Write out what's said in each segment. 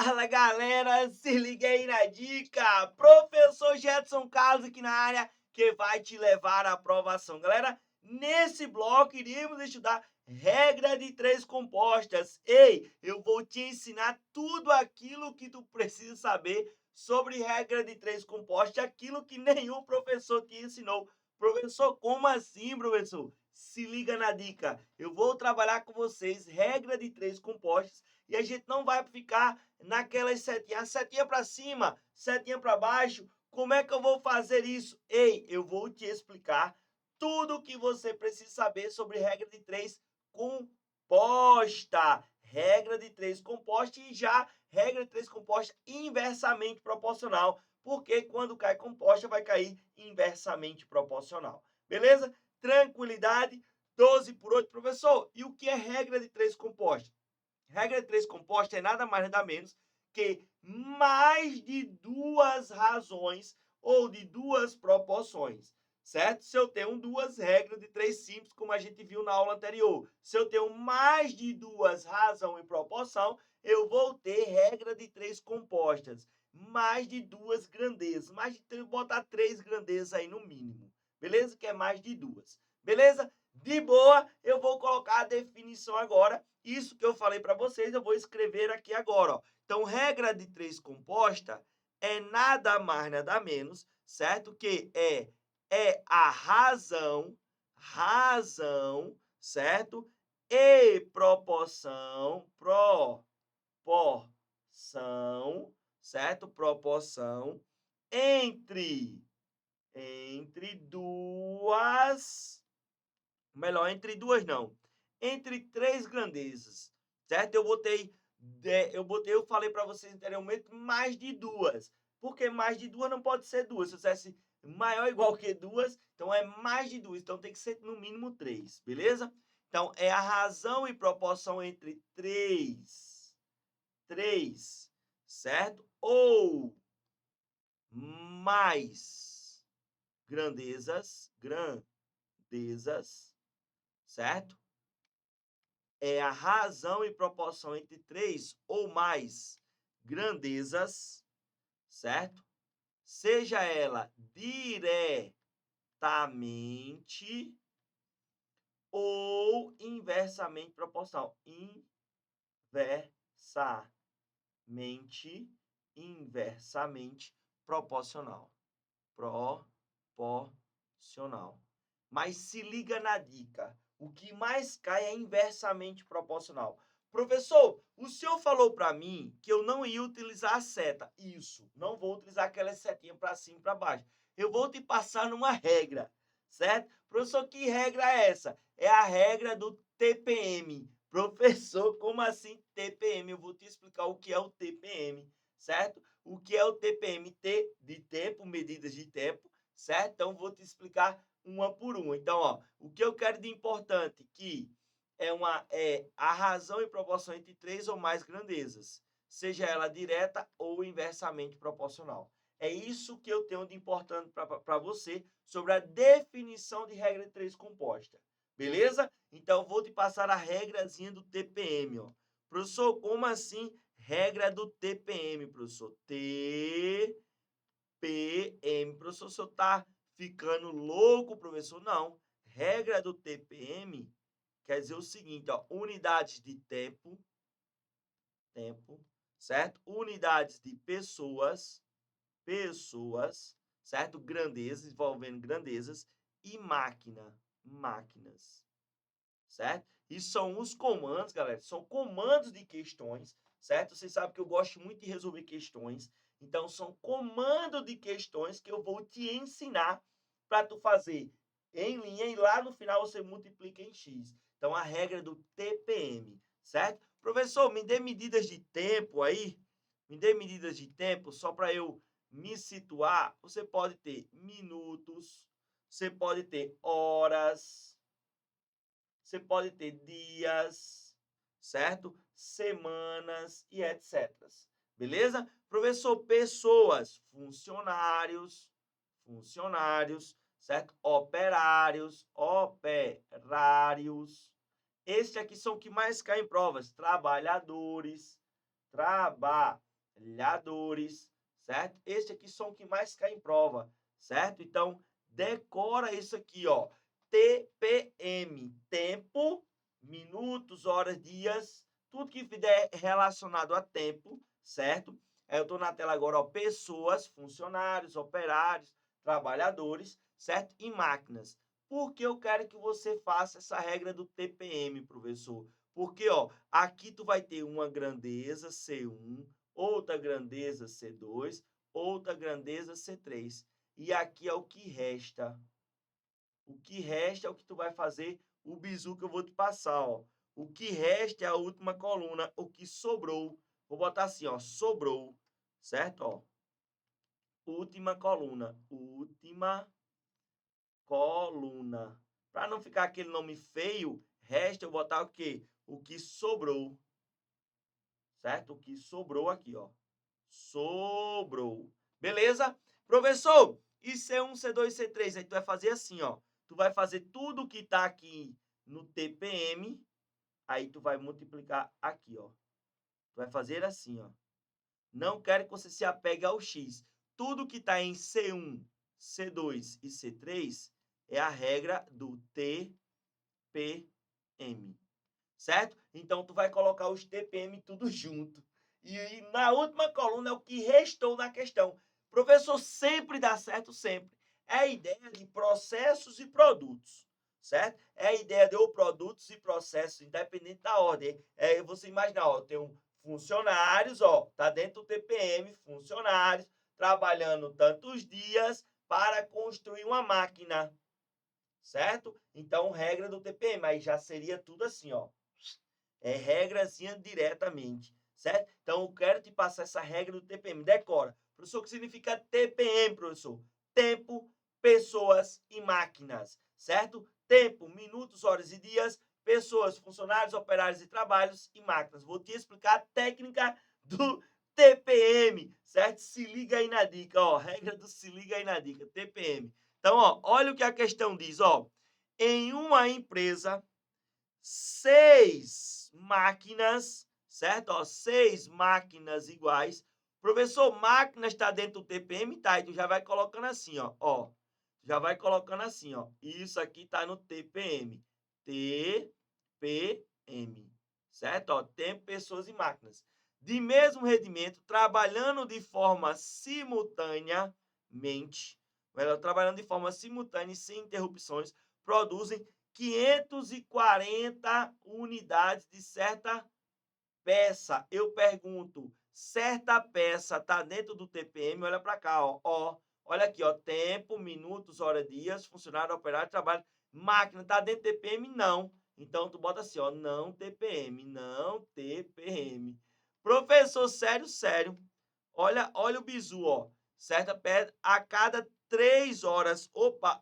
Fala galera, se liga aí na dica! Professor Jetson Carlos aqui na área que vai te levar à aprovação. Galera, nesse bloco iremos estudar regra de três compostas. Ei, eu vou te ensinar tudo aquilo que tu precisa saber sobre regra de três compostas, aquilo que nenhum professor te ensinou. Professor, como assim, professor? Se liga na dica. Eu vou trabalhar com vocês regra de três compostas e a gente não vai ficar naquelas setinhas, setinha para cima, setinha para baixo. Como é que eu vou fazer isso? Ei, eu vou te explicar tudo o que você precisa saber sobre regra de três composta. Regra de três composta e já regra de três composta inversamente proporcional, porque quando cai composta vai cair inversamente proporcional. Beleza? Tranquilidade. 12 por 8, professor. E o que é regra de três composta? Regra de três composta é nada mais nada menos que mais de duas razões ou de duas proporções, certo? Se eu tenho duas regras de três simples, como a gente viu na aula anterior, se eu tenho mais de duas razão e proporção, eu vou ter regra de três compostas, mais de duas grandezas, mais de botar três grandezas aí no mínimo, beleza? Que é mais de duas, beleza? De boa, eu vou colocar a definição agora. Isso que eu falei para vocês, eu vou escrever aqui agora, ó. Então, regra de três composta é nada mais, nada menos, certo? Que é a razão, certo? E proporção, certo? Proporção entre duas, melhor, entre duas não, entre três grandezas, certo? Eu falei para vocês anteriormente mais de duas, porque mais de duas não pode ser duas. Se eu dissesse maior ou igual que duas, então é mais de duas, então tem que ser no mínimo três, beleza? Então é a razão e proporção entre três, certo? Ou mais grandezas, certo? É a razão e proporção entre três ou mais grandezas, certo? Seja ela diretamente ou inversamente proporcional. Inversamente proporcional. Proporcional. Mas se liga na dica. O que mais cai é inversamente proporcional. Professor, o senhor falou para mim que eu não ia utilizar a seta. Isso, não vou utilizar aquela setinha para cima e para baixo. Eu vou te passar numa regra, certo? Professor, que regra é essa? É a regra do TPM. Professor, como assim TPM? Eu vou te explicar o que é o TPM, certo? O que é o TPM? T de tempo, medidas de tempo, certo? Então, vou te explicar uma por uma. Então, ó, o que eu quero de importante que é a razão e proporção entre três ou mais grandezas, seja ela direta ou inversamente proporcional. É isso que eu tenho de importante para você sobre a definição de regra de três composta. Beleza? Então, vou te passar a regrazinha do TPM. Ó. Professor, como assim regra do TPM, professor? TPM. Professor, o senhor está ficando louco, professor? Não. Regra do TPM quer dizer o seguinte, ó, unidades de tempo, certo? Unidades de pessoas, certo? Grandezas, envolvendo grandezas, e máquinas, certo? E são os comandos, galera, são comandos de questões, certo? Vocês sabem que eu gosto muito de resolver questões, então são comandos de questões que eu vou te ensinar para tu fazer em linha e lá no final você multiplica em x. Então a regra do TPM, certo? Professor, me dê medidas de tempo aí, me dê medidas de tempo só para eu me situar. Você pode ter minutos, você pode ter horas, você pode ter dias, certo? Semanas e etc. Beleza? Professor, pessoas, funcionários, certo? Operários. Estes aqui são os que mais caem em provas. Trabalhadores, trabalhadores, certo? Esse aqui são o que mais cai em prova, certo? Então, decora isso aqui, ó. TPM, tempo, minutos, horas, dias, tudo que vier relacionado a tempo, certo? Eu estou na tela agora, ó, pessoas, funcionários, operários, trabalhadores, certo? E máquinas. Por que eu quero que você faça essa regra do TPM, professor? Porque, ó, aqui tu vai ter uma grandeza C1, outra grandeza C2, outra grandeza C3. E aqui é o que resta. O que resta é o que tu vai fazer o bizu que eu vou te passar, ó. O que resta é a última coluna, o que sobrou. Vou botar assim, ó, sobrou, certo? Ó, última coluna, última coluna. Para não ficar aquele nome feio, resta eu botar o quê? O que sobrou, certo? O que sobrou aqui, ó. Sobrou. Beleza? Professor, e C1, C2, C3? Aí tu vai fazer assim, ó. Tu vai fazer tudo que tá aqui no TPM, aí tu vai multiplicar aqui, ó. Tu vai fazer assim, ó. Não quero que você se apegue ao X. Tudo que tá em C1, C2 e C3 é a regra do TPM. Certo? Então, tu vai colocar os TPM tudo junto. E na última coluna é o que restou na questão. Professor, sempre dá certo, sempre. É a ideia de processos e produtos, certo? É a ideia de produtos e processos, independente da ordem. É você imaginar, ó, tem funcionários, ó, tá dentro do TPM, funcionários, trabalhando tantos dias para construir uma máquina, certo? Então, regra do TPM, aí já seria tudo assim, ó. É regrazinha diretamente, certo? Então, eu quero te passar essa regra do TPM. Decora. Professor, o que significa TPM, professor? Tempo, pessoas e máquinas, certo? Tempo, minutos, horas e dias, pessoas, funcionários, operários e trabalhos e máquinas. Vou te explicar a técnica do TPM, certo? Se liga aí na dica, ó. Regra do se liga aí na dica, TPM. Então, ó, olha o que a questão diz, ó. Em uma empresa, 6 máquinas, certo? Ó, 6 máquinas iguais. Professor, máquina está dentro do TPM? Tá, e tu já vai colocando assim, ó. Ó, já vai colocando assim, ó. Isso aqui tá no TPM. TPM, certo? Ó, tempo, pessoas e máquinas. De mesmo rendimento, trabalhando de forma simultaneamente, trabalhando de forma simultânea e sem interrupções, produzem 540 unidades de certa peça. Eu pergunto, certa peça está dentro do TPM? Olha para cá, ó. Ó. Olha aqui, ó. Tempo, minutos, hora, dias, funcionário, operário, trabalho. Máquina está dentro do TPM? Não. Então, tu bota assim, ó. Não TPM, não TPM. Professor, sério, sério. Olha o bizu, ó. Certa pedra a cada 3 horas,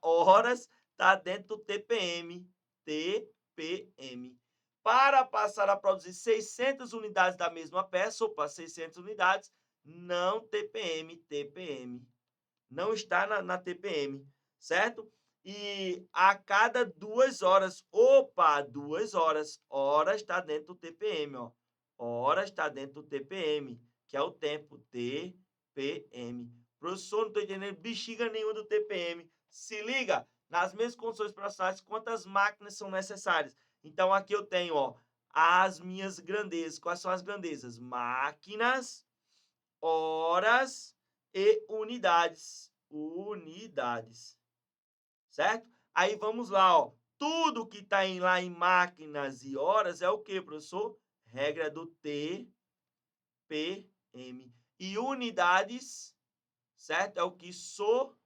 horas, tá dentro do TPM. TPM. Para passar a produzir 600 unidades da mesma peça, 600 unidades, não TPM, TPM. Não está na TPM, certo? E a cada 2 horas, 2 horas, hora está dentro do TPM, ó. Hora está dentro do TPM, que é o tempo, TPM. Professor, não estou entendendo bexiga nenhuma do TPM. Se liga, nas mesmas condições processuais, quantas máquinas são necessárias? Então, aqui eu tenho, ó, as minhas grandezas. Quais são as grandezas? Máquinas, horas e unidades. Unidades. Certo? Aí vamos lá, ó. Tudo que está lá em máquinas e horas é o que, professor? Regra do TPM. E unidades, certo? É o que sobrou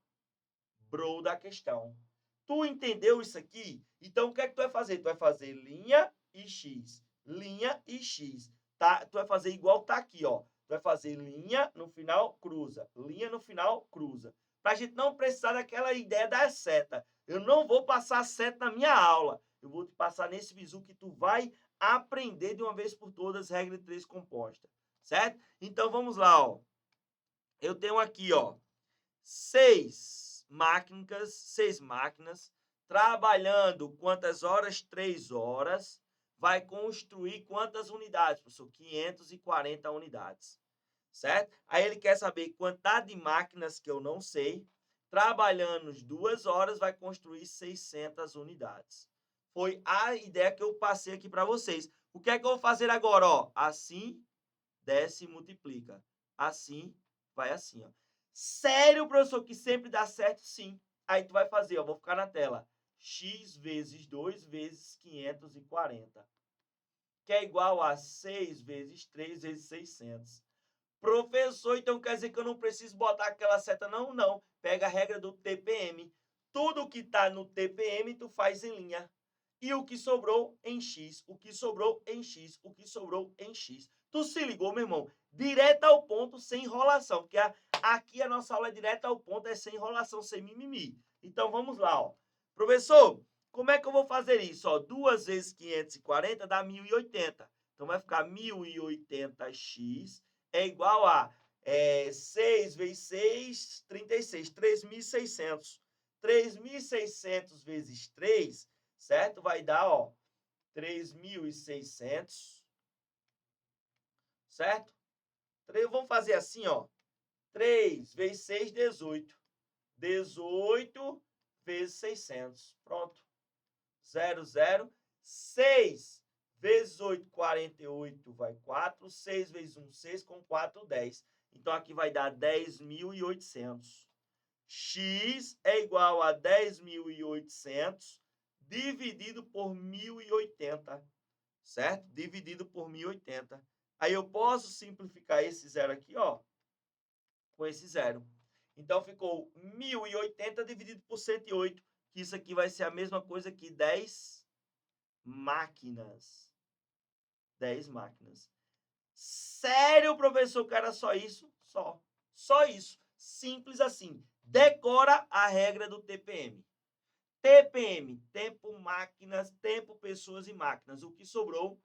da questão. Tu entendeu isso aqui? Então, o que é que tu vai fazer? Tu vai fazer linha e X. Linha e X. Tá? Tu vai fazer igual tá aqui, ó. Tu vai fazer linha no final, cruza. Linha no final, cruza. Pra gente não precisar daquela ideia da seta. Eu não vou passar a seta na minha aula. Eu vou te passar nesse bizu que tu vai aprender de uma vez por todas regra de 3 composta. Certo? Então, vamos lá, ó. Eu tenho aqui, ó, 6 máquinas, trabalhando quantas horas? 3 horas. Vai construir quantas unidades, professor? 540 unidades. certo? Aí ele quer saber quantidade de máquinas que eu não sei. Trabalhando 2 horas, vai construir 600 unidades. Foi a ideia que eu passei aqui para vocês. O que é que eu vou fazer agora? Ó, assim, desce e multiplica. Assim, vai assim. Ó. Sério, professor, que sempre dá certo? Sim. Aí tu vai fazer, ó, vou ficar na tela. X vezes 2 vezes 540. Que é igual a 6 vezes 3 vezes 600. Professor, então quer dizer que eu não preciso botar aquela seta? Não, não. Pega a regra do TPM. Tudo que está no TPM, tu faz em linha. E o que sobrou em X, o que sobrou em X, o que sobrou em X. Tu se ligou, meu irmão? Direto ao ponto, sem enrolação. Porque aqui a nossa aula é direto ao ponto, é sem enrolação, sem mimimi. Então vamos lá, ó. Professor, como é que eu vou fazer isso? Ó, 2 vezes 540 dá 1080. Então vai ficar 1080x é igual a 6 vezes 6, 36, 3.600. 3.600 vezes 3, certo? Vai dar, ó, 3.600, certo? Vamos fazer assim, ó. 3 vezes 6, 18. 18 vezes 600. Pronto. 0, 0. 6 vezes 8, 48, vai 4. 6 vezes 1, 6, com 4, 10. Então, aqui vai dar 10.800. X é igual a 10.800 dividido por 1.080, certo? Dividido por 1.080. Aí eu posso simplificar esse zero aqui, ó, com esse zero. Então, ficou 1.080 dividido por 108, que isso aqui vai ser a mesma coisa que 10 máquinas. 10 máquinas. Sério, professor, que era só isso? Só isso. Simples assim. Decora a regra do TPM. TPM, tempo, máquinas, tempo, pessoas e máquinas. O que sobrou?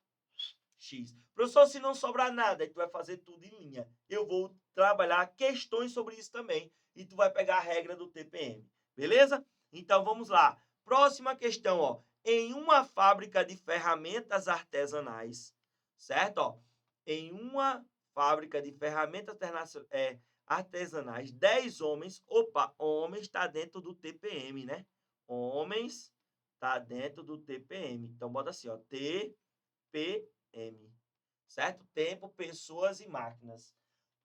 X. Professor, se não sobrar nada, tu vai fazer tudo em linha. Eu vou trabalhar questões sobre isso também. E tu vai pegar a regra do TPM. Beleza? Então, vamos lá. Próxima questão, ó. Em uma fábrica de ferramentas artesanais, certo? Ó, em uma fábrica de ferramentas artesanais, 10 homens, homens está dentro do TPM, né? Homens está dentro do TPM. Então, bota assim, ó, TPM, certo? Tempo, pessoas e máquinas.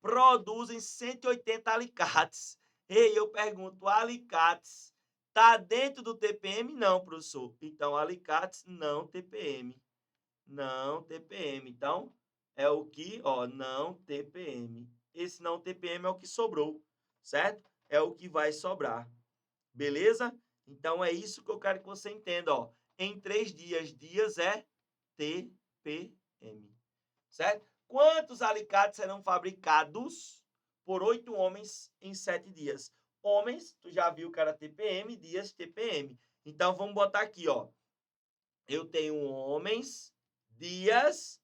Produzem 180 alicates. Ei, eu pergunto, alicates está dentro do TPM? Não, professor. Então, alicates não TPM. Não TPM. Então, é o que, ó, não TPM. Esse não TPM é o que sobrou, certo? É o que vai sobrar. Beleza? Então, é isso que eu quero que você entenda, ó. Em 3 dias, dias é TPM, certo? Quantos alicates serão fabricados por 8 homens em 7 dias? Homens, tu já viu que era TPM, dias TPM. Então, vamos botar aqui, ó. Eu tenho homens, dias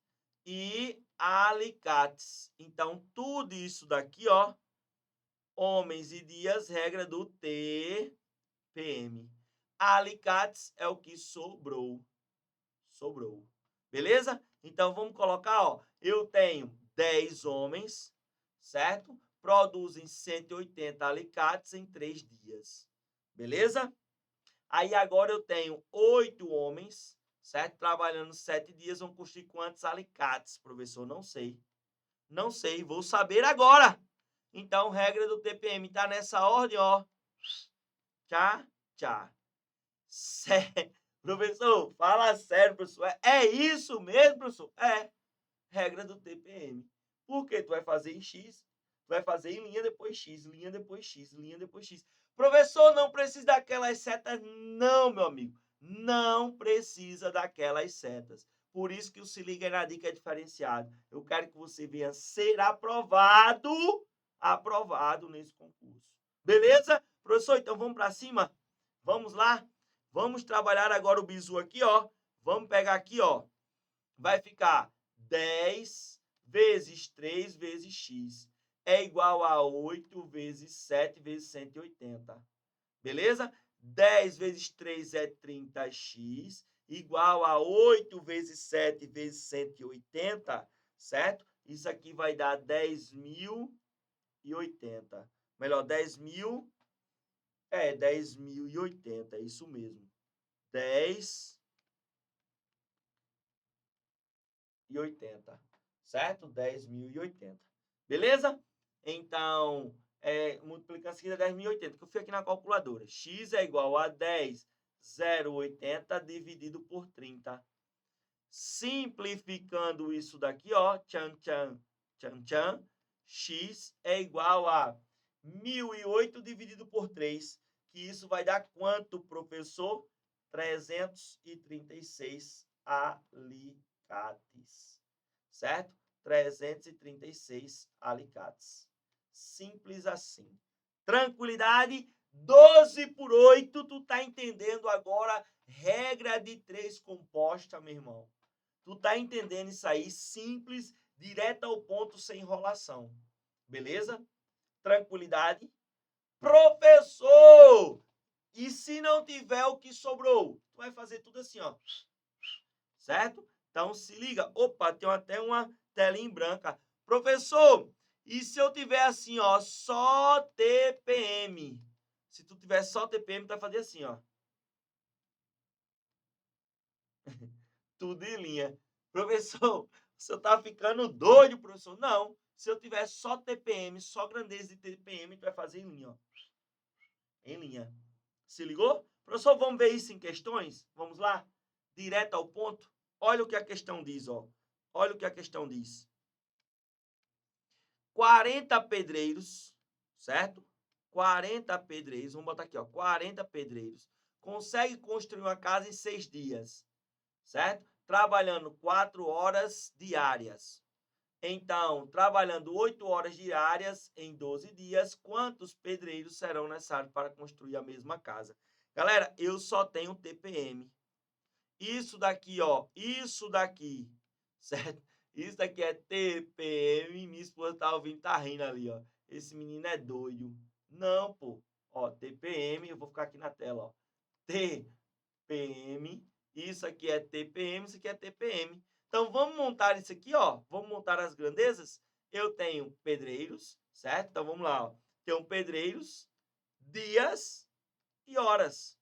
e alicates. Então, tudo isso daqui, ó, homens e dias, regra do TPM. Alicates é o que sobrou. Sobrou. Beleza? Então, vamos colocar, ó, eu tenho 10 homens, certo? Produzem 180 alicates em 3 dias. Beleza? Aí agora eu tenho 8 homens, certo? Trabalhando 7 dias, vão construir quantos alicates, professor? Não sei. Não sei, vou saber agora. Então, regra do TPM tá nessa ordem, ó. Tchá, tchá. Professor, fala sério, professor. É isso mesmo, professor? É. Regra do TPM. Por quê? Tu vai fazer em X, tu vai fazer em linha depois X, linha depois X, linha depois X. Professor, não precisa daquelas setas. Não, meu amigo. Não precisa daquelas setas. Por isso que o Se Liga na Dica é diferenciado. Eu quero que você venha ser aprovado nesse concurso. Beleza? Professor, então vamos para cima? Vamos lá? Vamos trabalhar agora o bizu aqui, ó. Vamos pegar aqui, ó. Vai ficar 10 vezes 3 vezes x é igual a 8 vezes 7 vezes 180. Beleza? 10 vezes 3 é 30x, igual a 8 vezes 7 vezes 180, certo? Isso aqui vai dar 10.080. Melhor, 10.080, é isso mesmo. 10.080, certo? 10.080. Beleza? Então, multiplicando isso aqui dá 10.080, que eu fui aqui na calculadora. X é igual a 10.080 dividido por 30. Simplificando isso daqui, ó, tchan, tchan, tchan, tchan, x é igual a 1.008 dividido por 3, que isso vai dar quanto, professor? 336 alicates, certo? 336 alicates. Simples assim. Tranquilidade? 12 por 8, tu tá entendendo agora? Regra de 3 composta, meu irmão. Tu tá entendendo isso aí? Simples, direto ao ponto, sem enrolação. Beleza? Tranquilidade? Professor! E se não tiver o que sobrou? Tu vai fazer tudo assim, ó. Certo? Então, se liga. Opa, tem até uma telinha em branca. Professor, e se eu tiver assim, ó, só TPM? Se tu tiver só TPM, tu vai fazer assim, ó. Tudo em linha. Professor, você tá ficando doido, professor? Não. Se eu tiver só TPM, só grandeza de TPM, tu vai fazer em linha, ó. Em linha. Se ligou? Professor, vamos ver isso em questões? Vamos lá? Direto ao ponto? Olha o que a questão diz, ó. Olha o que a questão diz. 40 pedreiros, certo? 40 pedreiros, vamos botar aqui, ó. 40 pedreiros conseguem construir uma casa em 6 dias, certo? Trabalhando 4 horas diárias. Então, trabalhando 8 horas diárias em 12 dias, quantos pedreiros serão necessários para construir a mesma casa? Galera, eu só tenho TPM. Isso daqui, ó, isso daqui, certo? Isso daqui é TPM. Minha esposa tá ouvindo, tá rindo ali, ó. Esse menino é doido. Não, pô. Ó, TPM, eu vou ficar aqui na tela, ó. TPM. Isso aqui é TPM, isso aqui é TPM. Então, vamos montar isso aqui, ó. Vamos montar as grandezas. Eu tenho pedreiros, certo? Então, vamos lá, ó. Tenho pedreiros, dias e horas,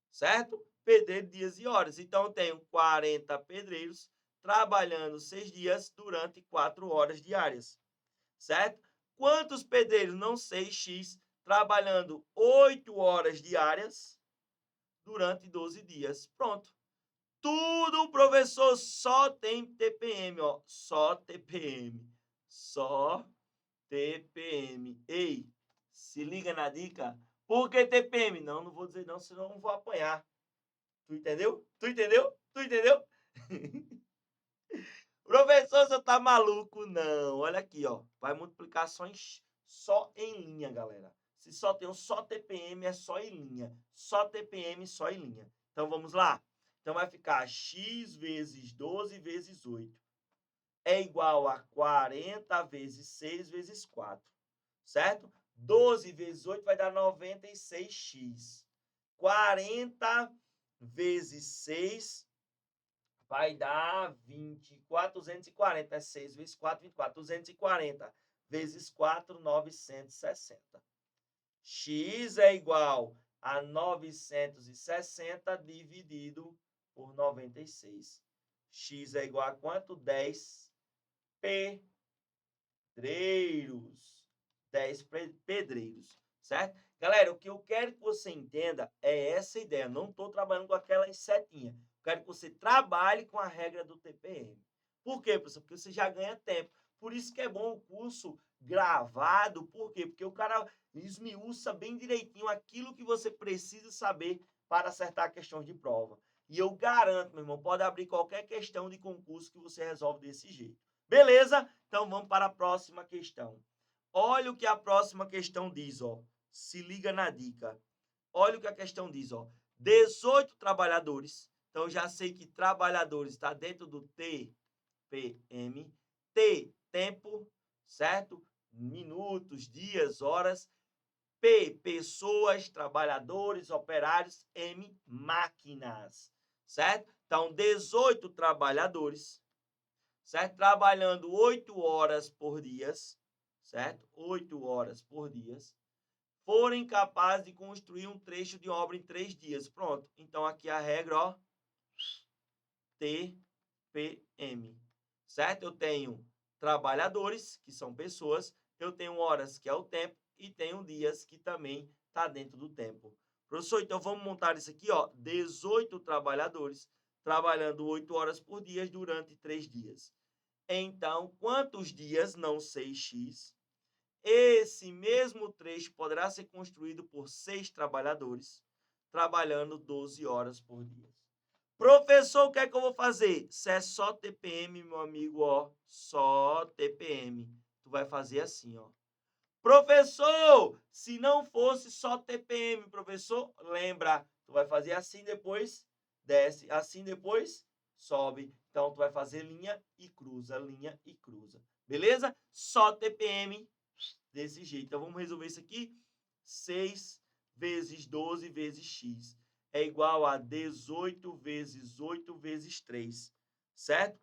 certo? Pedreiro, dias e horas. Então, eu tenho 40 pedreiros trabalhando 6 dias durante 4 horas diárias, certo? Quantos pedreiros? Não sei, X, trabalhando 8 horas diárias durante 12 dias. Pronto. Tudo, professor, só tem TPM, ó. Só TPM. Só TPM. Ei, se liga na dica. Por que TPM? Não, não vou dizer não, senão eu não vou apanhar. Tu entendeu? Tu entendeu? Tu entendeu? Professor, você tá maluco? Não. Olha aqui, ó. Vai multiplicar só em linha, galera. Se só tem um só TPM, é só em linha. Só TPM, só em linha. Então, vamos lá? Então, vai ficar x vezes 12 vezes 8 é igual a 40 vezes 6 vezes 4, certo? 12 vezes 8 vai dar 96x. 40 vezes 6 vai dar 24, 240. É 6 vezes 4, 24. 240 vezes 4, 960. X é igual a 960 dividido por 96. X é igual a quanto? 10 pedreiros. 10 pedreiros, certo? Galera, o que eu quero que você entenda é essa ideia. Eu não estou trabalhando com aquela setinha. Quero que você trabalhe com a regra do TPM. Por quê, professor? Porque você já ganha tempo. Por isso que é bom o curso gravado. Por quê? Porque o cara esmiuça bem direitinho aquilo que você precisa saber para acertar questões de prova. E eu garanto, meu irmão, pode abrir qualquer questão de concurso que você resolve desse jeito. Beleza? Então vamos para a próxima questão. Olha o que a próxima questão diz, ó. Se liga na dica. Olha o que a questão diz, ó. 18 trabalhadores. Então, já sei que trabalhadores está dentro do TPM. T, tempo, certo? Minutos, dias, horas. P, pessoas, trabalhadores, operários. M, máquinas, certo? Então, 18 trabalhadores certo? Trabalhando 8 horas por dia, certo? 8 horas por dia, forem capazes de construir um trecho de obra em 3 dias. Pronto. Então, aqui a regra, ó, TPM, certo? Eu tenho trabalhadores, que são pessoas, eu tenho horas, que é o tempo, e tenho dias, que também está dentro do tempo. Professor, então vamos montar isso aqui, ó, 18 trabalhadores, trabalhando 8 horas por dia durante 3 dias. Então, quantos dias? Não sei, X. Esse mesmo trecho poderá ser construído por 6 trabalhadores, trabalhando 12 horas por dia. Professor, o que é que eu vou fazer? Se é só TPM, meu amigo, ó, só TPM. Tu vai fazer assim, ó. Professor, se não fosse só TPM, professor, lembra, tu vai fazer assim, depois desce, assim, depois sobe. Então, tu vai fazer linha e cruza, beleza? Só TPM desse jeito. Então, vamos resolver isso aqui. 6 vezes 12 vezes x é igual a 18 vezes 8 vezes 3, certo?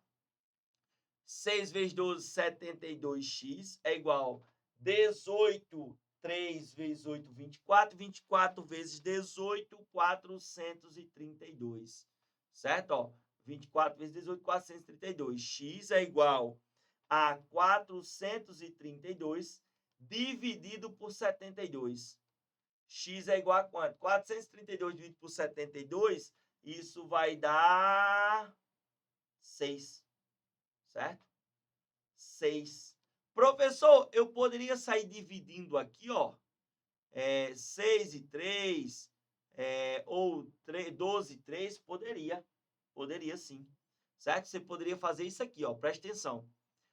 6 vezes 12, 72x é igual a 18, 3 vezes 8, 24, 24 vezes 18, 432, certo? Ó, 24 vezes 18, 432. X é igual a 432 dividido por 72. X é igual a quanto? 432 dividido por 72, isso vai dar 6, certo? 6. Professor, eu poderia sair dividindo aqui, ó, 6 e 3, ou 12 e 3, poderia sim, certo? Você poderia fazer isso aqui, ó, presta atenção.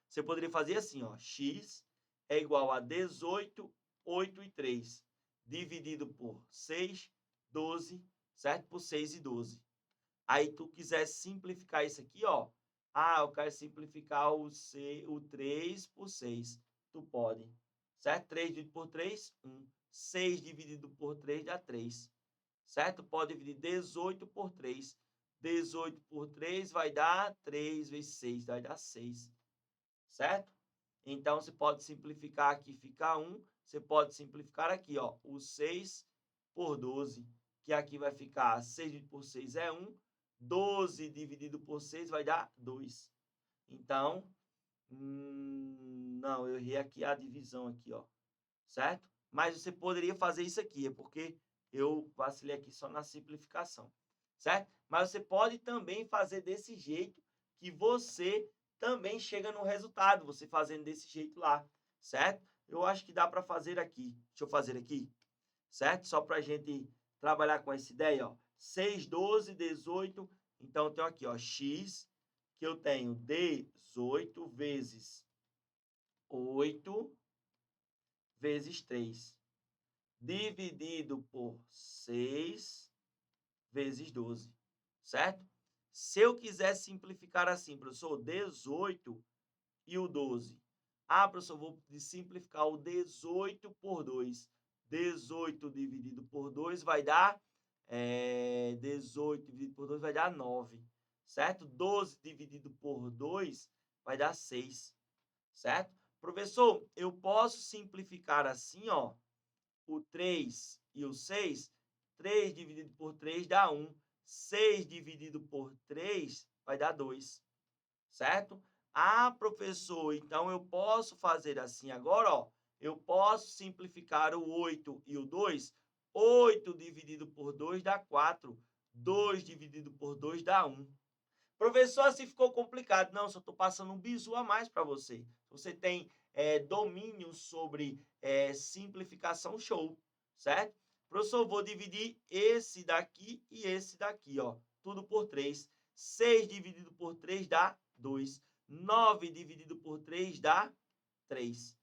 Você poderia fazer assim, ó, x é igual a 18, 8 e 3, dividido por 6, 12, certo? Por 6 e 12. Aí tu quiser simplificar isso aqui, ó, eu quero simplificar o 3 por 6. Tu pode, certo? 3 dividido por 3, 1. 6 dividido por 3 dá 3, certo? Pode dividir 18 por 3. 18 por 3 vai dar 3 vezes 6, vai dar 6, certo? Então, você pode simplificar aqui, fica 1. Você pode simplificar aqui, ó, o 6 por 12, que aqui vai ficar 6 dividido por 6 é 1. 12 dividido por 6 vai dar 2. Então, não, eu errei aqui a divisão aqui, ó, certo? Mas você poderia fazer isso aqui, é porque eu vacilei aqui só na simplificação, certo? Mas você pode também fazer desse jeito que você também chega no resultado, você fazendo desse jeito lá, certo? Eu acho que dá para fazer aqui. Deixa eu fazer aqui, certo? Só para a gente trabalhar com essa ideia, ó. 6, 12, 18. Então, eu tenho aqui, ó, x, que eu tenho 18 vezes 8 vezes 3, dividido por 6 vezes 12, certo? Se eu quiser simplificar assim, professor, 18 e o 12. Professor, vou simplificar o 18 por 2. 18 dividido por 2 vai dar 18 dividido por 2 vai dar 9, certo? 12 dividido por 2 vai dar 6, certo? Professor, eu posso simplificar assim, ó, o 3 e o 6. 3 dividido por 3 dá 1. 6 dividido por 3 vai dar 2, certo? Professor, então eu posso fazer assim agora, ó. Eu posso simplificar o 8 e o 2. 8 dividido por 2 dá 4. 2 dividido por 2 dá 1. Professor, assim ficou complicado. Não, só estou passando um bizu a mais para você. Você tem domínio sobre simplificação, show, certo? Professor, vou dividir esse daqui e esse daqui, ó. Tudo por 3. 6 dividido por 3 dá 2. 9 dividido por 3 dá 3.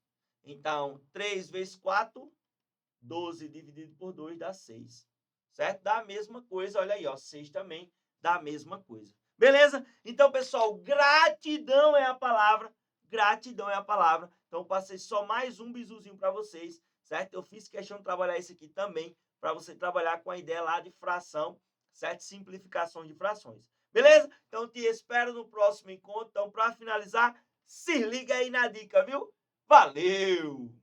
Então, 3 vezes 4, 12 dividido por 2 dá 6. Certo? Dá a mesma coisa, olha aí, ó. 6 também dá a mesma coisa. Beleza? Então, pessoal, gratidão é a palavra. Gratidão é a palavra. Então, passei só mais um bizuzinho para vocês, certo? Eu fiz questão de trabalhar isso aqui também, para você trabalhar com a ideia lá de fração, certo? Simplificação de frações. Beleza? Então te espero no próximo encontro. Então, para finalizar, se liga aí na dica, viu? Valeu!